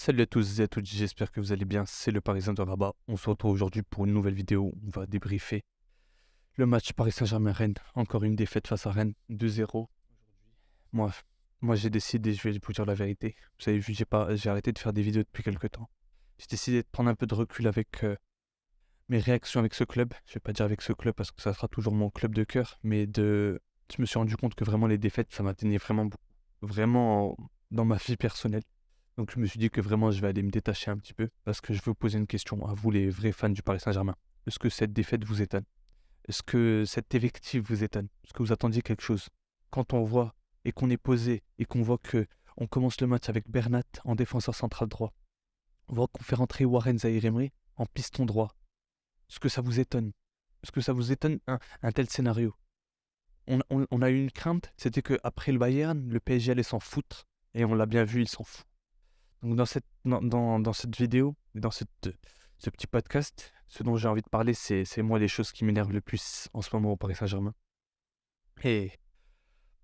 Salut à tous et à toutes, j'espère que vous allez bien, c'est le Parisien de Rabat. On se retrouve aujourd'hui pour une nouvelle vidéo, on va débriefer le match Paris Saint-Germain-Rennes. Encore une défaite face à Rennes, 2-0. Moi, moi j'ai décidé, je vais vous dire la vérité. Vous avez vu, j'ai arrêté de faire des vidéos depuis quelques temps. J'ai décidé de prendre un peu de recul avec mes réactions avec ce club. Je vais pas dire avec ce club parce que ça sera toujours mon club de cœur, je me suis rendu compte que vraiment les défaites, ça m'atteignait vraiment beaucoup. Vraiment dans ma vie personnelle. Donc je me suis dit que vraiment je vais aller me détacher un petit peu parce que je veux vous poser une question à vous les vrais fans du Paris Saint-Germain. Est-ce que cette défaite vous étonne? Est-ce que cette effectif vous étonne? Est-ce que vous attendiez quelque chose? Quand on voit et qu'on est posé et qu'on voit que on commence le match avec Bernat en défenseur central droit, on voit qu'on fait rentrer Warren Zaïre-Emery en piston droit. Est-ce que ça vous étonne? Est-ce que ça vous étonne un tel scénario? On a eu une crainte, c'était qu'après le Bayern, le PSG allait s'en foutre. Et on l'a bien vu, il s'en fout. Donc dans cette vidéo, ce petit podcast, ce dont j'ai envie de parler, c'est moi les choses qui m'énervent le plus en ce moment au Paris Saint-Germain. Et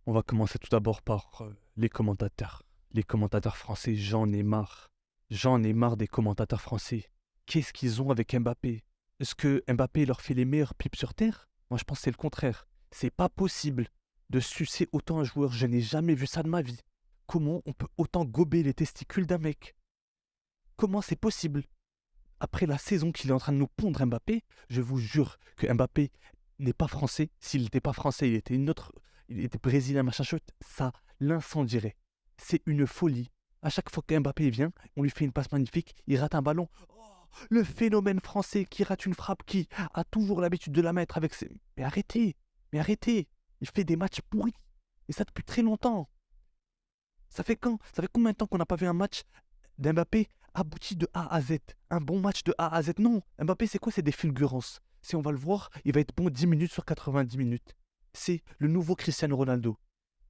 on va commencer tout d'abord par les commentateurs. Les commentateurs français, j'en ai marre. J'en ai marre des commentateurs français. Qu'est-ce qu'ils ont avec Mbappé? Est-ce que Mbappé leur fait les meilleures pipes sur Terre? Moi je pense que c'est le contraire. C'est pas possible de sucer autant un joueur, je n'ai jamais vu ça de ma vie. Comment on peut autant gober les testicules d'un mec? Comment c'est possible? Après la saison qu'il est en train de nous pondre Mbappé, je vous jure que Mbappé n'est pas français. S'il n'était pas français, il était brésilien, machin chouette, ça l'incendierait. C'est une folie. À chaque fois que Mbappé vient, on lui fait une passe magnifique, il rate un ballon. Oh, le phénomène français qui rate une frappe, qui a toujours l'habitude de la mettre avec ses... Mais arrêtez. Il fait des matchs pourris. Et ça depuis très longtemps. Ça fait quand? Ça fait combien de temps qu'on n'a pas vu un match d'Mbappé abouti de A à Z? Un bon match de A à Z? Non, Mbappé, c'est quoi? C'est des fulgurances. Si on va le voir, il va être bon 10 minutes sur 90 minutes. C'est le nouveau Cristiano Ronaldo.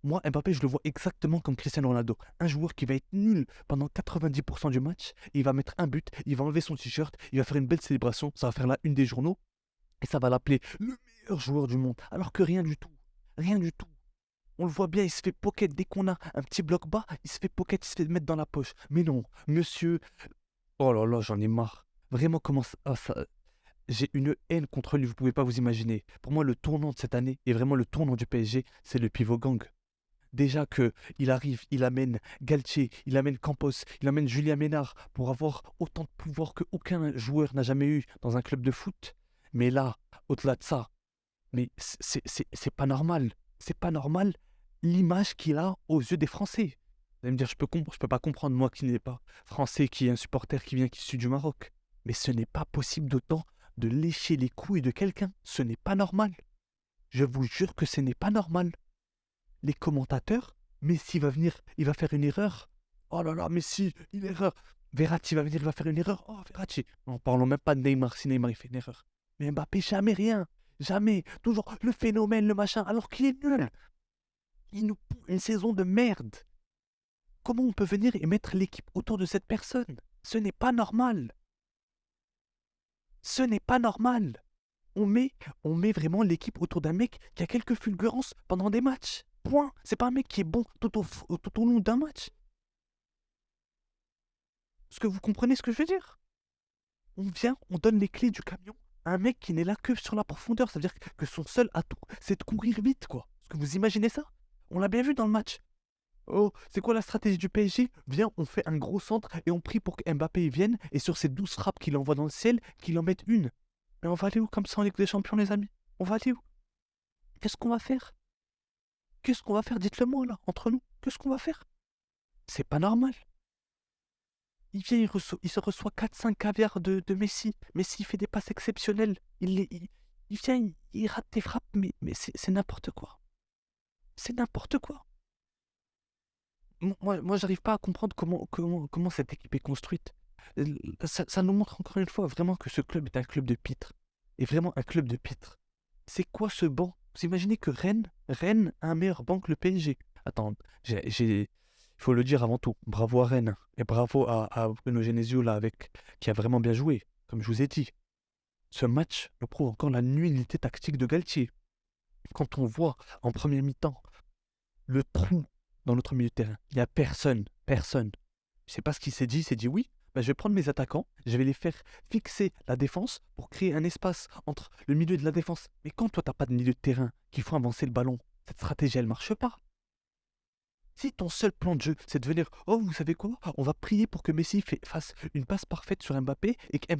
Moi, Mbappé, je le vois exactement comme Cristiano Ronaldo. Un joueur qui va être nul pendant 90% du match, et il va mettre un but, il va enlever son t-shirt, il va faire une belle célébration, ça va faire la une des journaux, et ça va l'appeler le meilleur joueur du monde. Alors que rien du tout. Rien du tout. On le voit bien, il se fait pocket dès qu'on a un petit bloc bas, il se fait pocket, il se fait mettre dans la poche. Mais non, monsieur, oh là là, j'en ai marre. Vraiment, j'ai une haine contre lui, vous pouvez pas vous imaginer. Pour moi, le tournant de cette année, et vraiment le tournant du PSG, c'est le pivot gang. Déjà que il arrive, il amène Galtier, il amène Campos, il amène Julien Ménard pour avoir autant de pouvoir qu'aucun joueur n'a jamais eu dans un club de foot. Mais là, au-delà de ça, mais c'est pas normal. C'est pas normal l'image qu'il a aux yeux des Français. Vous allez me dire, je peux pas comprendre, moi qui n'ai pas français, qui est un supporter qui suit du Maroc. Mais ce n'est pas possible d'autant de lécher les couilles de quelqu'un. Ce n'est pas normal. Je vous jure que ce n'est pas normal. Les commentateurs, Messi va venir, il va faire une erreur. Oh là là, Messi, une erreur. Verratti va venir, il va faire une erreur. Oh, Verratti. En parlant même pas de Neymar, si Neymar il fait une erreur. Mais Mbappé, jamais rien. Jamais. Toujours le phénomène, le machin, alors qu'il est nul. Il nous pond une saison de merde. Comment on peut venir et mettre l'équipe autour de cette personne? Ce n'est pas normal. Ce n'est pas normal. On met vraiment l'équipe autour d'un mec qui a quelques fulgurances pendant des matchs. Point. C'est pas un mec qui est bon tout au long d'un match. Est-ce que vous comprenez ce que je veux dire? On vient, on donne les clés du camion à un mec qui n'est là que sur la profondeur. Ça veut dire que son seul atout, c'est de courir vite, quoi. Est-ce que vous imaginez ça? On l'a bien vu dans le match. Oh, c'est quoi la stratégie du PSG? Viens, on fait un gros centre et on prie pour que Mbappé vienne et sur ces 12 frappes qu'il envoie dans le ciel, qu'il en mette une. Mais on va aller où comme ça en Ligue des Champions, les amis? On va aller où? Qu'est-ce qu'on va faire? Qu'est-ce qu'on va faire? Dites-le moi, là, entre nous. Qu'est-ce qu'on va faire? C'est pas normal. Il vient, il se reçoit 4-5 caviars de Messi. Messi fait des passes exceptionnelles. Il vient, il rate des frappes, mais c'est n'importe quoi. C'est n'importe quoi. Moi j'arrive pas à comprendre comment cette équipe est construite. Ça nous montre encore une fois vraiment que ce club est un club de pitre. Et vraiment un club de pitre. C'est quoi ce banc? Vous imaginez que Rennes a un meilleur banc que le PSG? Attends, il faut le dire avant tout. Bravo à Rennes. Et bravo à Bruno Genesio là, qui a vraiment bien joué. Comme je vous ai dit. Ce match nous prouve encore la nullité tactique de Galtier. Quand on voit en première mi-temps le trou dans notre milieu de terrain, il n'y a personne. Je sais pas ce qu'il s'est dit. Il s'est dit oui, bah, je vais prendre mes attaquants, je vais les faire fixer la défense pour créer un espace entre le milieu de la défense. Mais quand toi, t'as pas de milieu de terrain, qu'il faut avancer le ballon, cette stratégie, elle marche pas. Si ton seul plan de jeu, c'est de venir, oh, vous savez quoi? On va prier pour que Messi fasse une passe parfaite sur Mbappé et que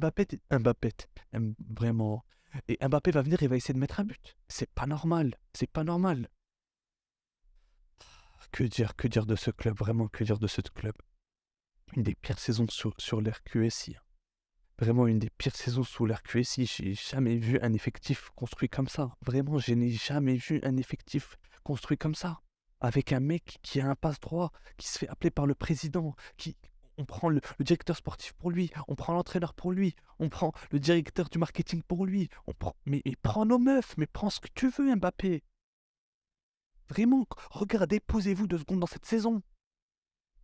vraiment. Et Mbappé va venir et va essayer de mettre un but. C'est pas normal. C'est pas normal. Que dire de ce club? Vraiment, que dire de ce club? Une des pires saisons sur l'ère QSI. Vraiment une des pires saisons sous l'ère QSI. J'ai jamais vu un effectif construit comme ça. Vraiment, je n'ai jamais vu un effectif construit comme ça. Avec un mec qui a un passe-droit, qui se fait appeler par le président, on prend le directeur sportif pour lui, on prend l'entraîneur pour lui, on prend le directeur du marketing pour lui, mais prends nos meufs, mais prends ce que tu veux, Mbappé. Vraiment, regardez, posez-vous 2 secondes dans cette saison.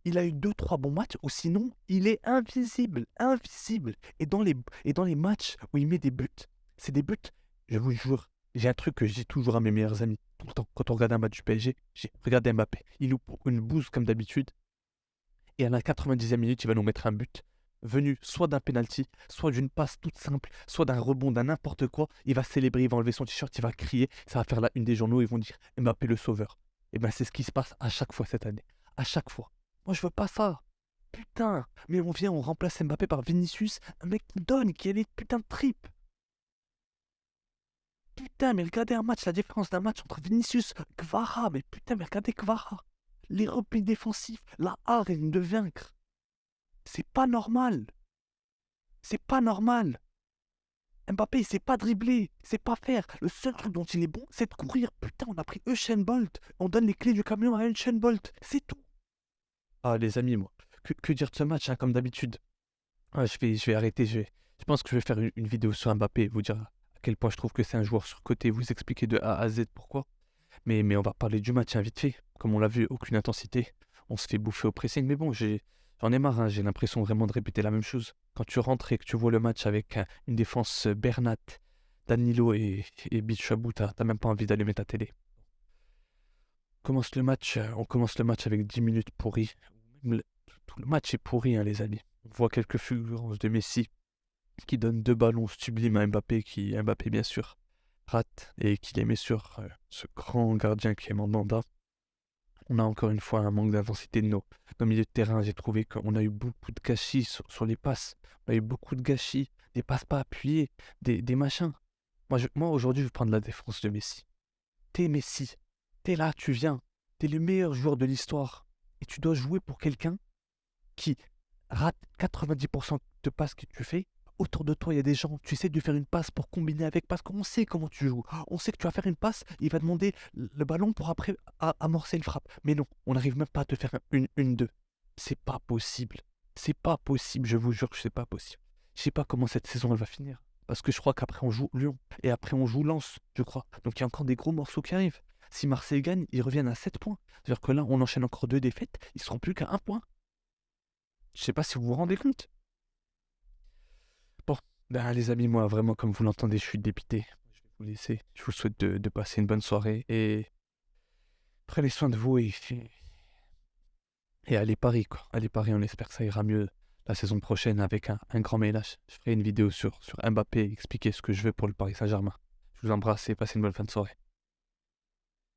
Il a eu 2-3 bons matchs, ou sinon, il est invisible, invisible. Et dans les matchs où il met des buts, c'est des buts, je vous jure, j'ai un truc que je dis toujours à mes meilleurs amis, tout le temps, quand on regarde un match du PSG, regardez Mbappé, il loupe une bouse comme d'habitude, et à la 90e minute, il va nous mettre un but, venu soit d'un penalty, soit d'une passe toute simple, soit d'un rebond, d'un n'importe quoi, il va célébrer, il va enlever son t-shirt, il va crier, ça va faire la une des journaux, ils vont dire Mbappé le sauveur. Et bien c'est ce qui se passe à chaque fois cette année, à chaque fois. Moi, je veux pas ça. Putain, mais on remplace Mbappé par Vinicius, un mec qui donne, qui a des putains de tripes. Putain, mais regardez un match, la différence d'un match entre Vinicius, Kvara, mais putain, mais regardez Kvara. Les replis défensifs, la hargne de vaincre. C'est pas normal. C'est pas normal. Mbappé, il sait pas dribbler, il sait pas faire. Le seul truc dont il est bon, c'est de courir. Putain, on a pris Usain Bolt. On donne les clés du camion à Usain Bolt. C'est tout. Ah, les amis, moi, que dire de ce match, hein, comme d'habitude? Ah, je vais arrêter. Je pense que je vais faire une vidéo sur Mbappé, vous dire à quel point je trouve que c'est un joueur surcoté, vous expliquer de A à Z pourquoi. Mais on va parler du match, hein, vite fait. Comme on l'a vu, aucune intensité. On se fait bouffer au pressing. Mais bon, j'en ai marre, hein, j'ai l'impression vraiment de répéter la même chose. Quand tu rentres et que tu vois le match avec une défense Bernat, Danilo et Bichabou, t'as même pas envie d'allumer ta télé. On commence le match avec 10 minutes pourries. Même tout le match est pourri, hein, les amis. On voit quelques fulgurances de Messi qui donne 2 ballons sublimes à Mbappé, qui Mbappé bien sûr rate et qui les met sur ce grand gardien qui est Mandanda. On a encore une fois un manque d'intensité de nos milieux de terrain. J'ai trouvé qu'on a eu beaucoup de gâchis sur les passes. On a eu beaucoup de gâchis, des passes pas appuyées, des machins. Moi aujourd'hui, je vais prendre la défense de Messi. T'es Messi, t'es là, tu viens, t'es le meilleur joueur de l'histoire. Et tu dois jouer pour quelqu'un qui rate 90% de passes que tu fais. Autour de toi, il y a des gens, tu essaies de lui faire une passe pour combiner avec, parce qu'on sait comment tu joues. On sait que tu vas faire une passe, il va demander le ballon pour après amorcer le frappe. Mais non, on n'arrive même pas à te faire une deux. C'est pas possible. C'est pas possible, je vous jure que c'est pas possible. Je sais pas comment cette saison elle va finir. Parce que je crois qu'après on joue Lyon. Et après on joue Lens, je crois. Donc il y a encore des gros morceaux qui arrivent. Si Marseille gagne, ils reviennent à 7 points. C'est-à-dire que là, on enchaîne encore 2 défaites, ils seront plus qu'à 1 point. Je sais pas si vous vous rendez compte. Bon, ben, les amis, moi, vraiment, comme vous l'entendez, je suis dépité. Je vais vous laisser. Je vous souhaite de passer une bonne soirée et prenez soin de vous et allez Paris, quoi. Allez Paris, on espère que ça ira mieux la saison prochaine avec un grand ménage. Je ferai une vidéo sur Mbappé, expliquer ce que je veux pour le Paris Saint-Germain. Je vous embrasse et passez une bonne fin de soirée.